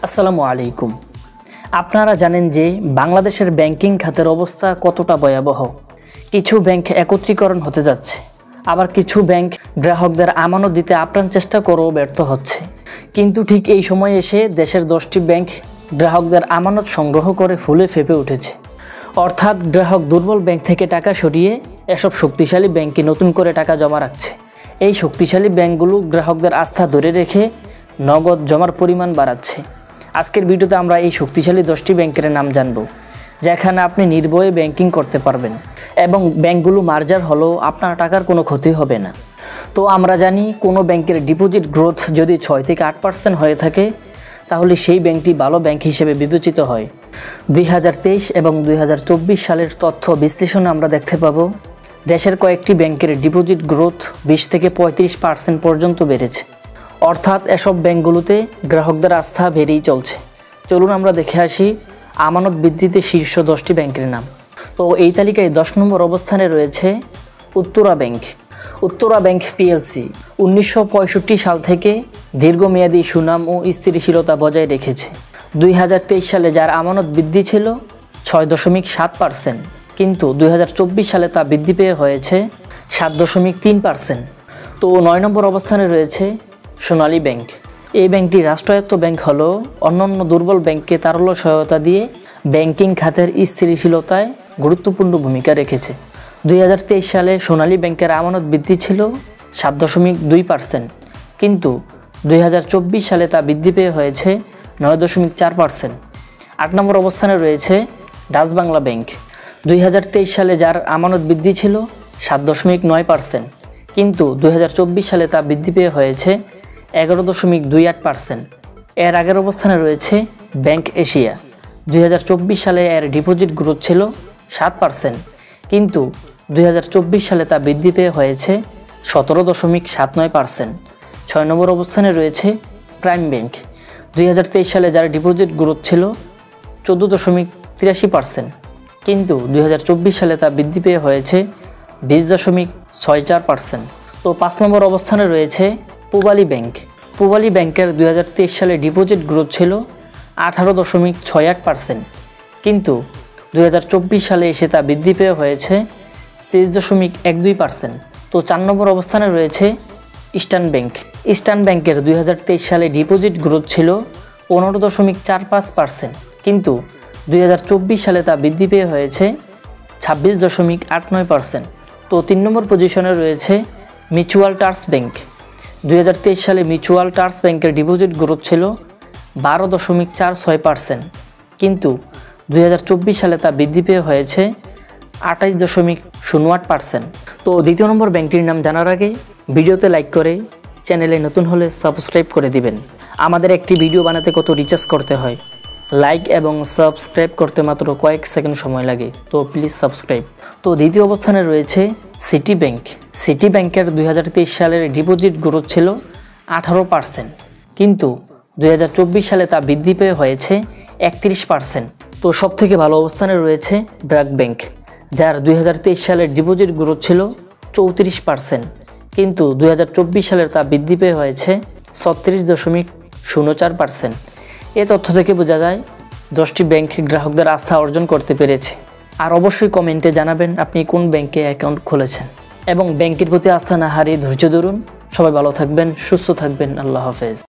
আসসালামু আলাইকুম। আপনারা জানেন যে বাংলাদেশের ব্যাংকিং খাতের অবস্থা কতটা ভয়াবহ। কিছু ব্যাংক একত্রীকরণ হতে যাচ্ছে, আবার কিছু ব্যাংক গ্রাহকদের আমানত দিতে আপ্রাণ চেষ্টা করেও ব্যর্থ হচ্ছে। কিন্তু ঠিক এই সময় এসে দেশের 10টি ব্যাংক গ্রাহকদের আমানত সংগ্রহ করে ফুলে ফেঁপে উঠেছে। অর্থাৎ গ্রাহক দুর্বল ব্যাংক থেকে টাকা সরিয়ে এসব শক্তিশালী ব্যাংকে নতুন করে টাকা জমা রাখছে। এই শক্তিশালী ব্যাংকগুলো গ্রাহকদের আস্থা ধরে রেখে নগদ জমার পরিমাণ বাড়াচ্ছে। আজকের ভিডিওতে আমরা এই শক্তিশালী 10টি ব্যাংকের নাম জানব, যেখানে আপনি নির্ভয়ে ব্যাংকিং করতে পারবেন এবং ব্যাংকগুলো মার্জার হলেও আপনার টাকার কোনো ক্ষতি হবে না। তো আমরা জানি কোনো ব্যাংকের ডিপোজিট গ্রোথ যদি 6 থেকে 8% হয়ে থাকে তাহলে সেই ব্যাংকটি ভালো ব্যাংক হিসেবে বিবেচিত হয়। 2023 এবং 2024 সালের তথ্য বিশ্লেষণে আমরা দেখতে পাবো দেশের কয়েকটি ব্যাংকের ডিপোজিট গ্রোথ 20 থেকে 35% পর্যন্ত বেড়েছে। অর্থাৎ এসব ব্যাংকগুলোতে গ্রাহকদের আস্থা বেড়েই চলছে। চলুন আমরা দেখে আসি আমানত বৃদ্ধিতে শীর্ষ 10টি ব্যাংকের নাম। তো এই তালিকায় 10 নম্বর অবস্থানে রয়েছে Uttara bank. Uttara bank PLC 1965 সাল থেকে দীর্ঘমেয়াদী সুনাম ও স্থিতিশীলতা বজায় রেখেছে। 2023 সালে যার আমানত বৃদ্ধি ছিল 6.7%, কিন্তু 2024 সালে তা বৃদ্ধি পেয়ে হয়েছে 7.3%। তো 9 নম্বর অবস্থানে রয়েছে সোনালী ব্যাংক। এই ব্যাংকটি রাষ্ট্রায়ত্ত ব্যাংক হলেও অন্যান্য দুর্বল ব্যাংককে তারল্য সহায়তা দিয়ে ব্যাংকিং খাতের স্থিতিশীলতায় গুরুত্বপূর্ণ ভূমিকা রেখেছে। 2023 সালে সোনালী ব্যাংকের আমানত বৃদ্ধি ছিল 7.2%, কিন্তু 2024 সালে তা বৃদ্ধি পেয়ে হয়েছে 9.4%। 8 নম্বর অবস্থানে রয়েছে ডাচ বাংলা ব্যাংক। 2023 সালে যার আমানত বৃদ্ধি ছিল 7.9%, কিন্তু 2024 সালে তা বৃদ্ধি পেয়ে হয়েছে 11.28%। এর আগের অবস্থানে রয়েছে ব্যাংক এশিয়া। 2024 সালে এর ডিপোজিট গ্রোথ ছিল 7%, কিন্তু 2024 সালে তা বৃদ্ধি পেয়ে হয়েছে 17.79%। 6 নম্বর অবস্থানে রয়েছে প্রাইম ব্যাংক। 2023 সালে যার ডিপোজিট গ্রোথ ছিল 14.83%, কিন্তু 2024 সালে তা বৃদ্ধি পেয়ে হয়েছে 20.64%। তো 5 নম্বর অবস্থানে রয়েছে পূবালী ব্যাংক। পূবালী ব্যাংকের 2023 সালে ডিপোজিট গ্রোথ ছিল 18.68%, কিন্তু 2024 সালে এসে তা বৃদ্ধি পেয়ে হয়েছে 23.12%। তো 4 নম্বর অবস্থানে রয়েছে ইস্টার্ন ব্যাংক। ইস্টার্ন ব্যাংকের 2023 সালে ডিপোজিট গ্রোথ ছিল 15.45%, কিন্তু 2024 সালে তা বৃদ্ধি পেয়ে হয়েছে 26.89%। তো 3 নম্বর পজিশনে রয়েছে মিউচুয়াল ট্রাস্ট ব্যাংক। 2023 সালে মিউচুয়াল ট্রাস্ট ব্যাংকের ডিপোজিট গ্রোথ ছিল 12.46%, কিন্তু 2024 সালে তা বৃদ্ধি পেয়ে হয়েছে 28.08%। তো দ্বিতীয় নম্বর ব্যাংকটির নাম জানার আগে ভিডিওতে লাইক করে চ্যানেলে নতুন হলে সাবস্ক্রাইব করে দিবেন। আমাদের একটি ভিডিও বানাতে কত রিচার্জ করতে হয়, লাইক এবং সাবস্ক্রাইব করতে মাত্র কয়েক সেকেন্ড সময় লাগে, তো প্লিজ সাবস্ক্রাইব। তো দ্বিতীয় অবস্থানে রয়েছে সিটি ব্যাংক। সিটি ব্যাংকের 2023 সালের ডিপোজিট গ্রোথ ছিল 18%, কিন্তু 2024 সালে তা বৃদ্ধি পেয়ে হয়েছে 31%। তো সবথেকে ভালো অবস্থানে রয়েছে ব্র্যাক ব্যাংক, যার 2023 সালের ডিপোজিট গ্রোথ ছিল 34%, কিন্তু 2024 সালের তা বৃদ্ধি পেয়ে হয়েছে 36.04%। এ তথ্য থেকে বোঝা যায় 10টি ব্যাংক গ্রাহকদের আস্থা অর্জন করতে পেরেছে। আর অবশ্যই কমেন্টে জানাবেন আপনি কোন ব্যাংকে অ্যাকাউন্ট খুলেছেন, এবং ব্যাংকের প্রতি আস্থা না হারিয়ে ধৈর্য ধরুন। সবাই ভালো থাকবেন, সুস্থ থাকবেন। আল্লাহ হাফেজ।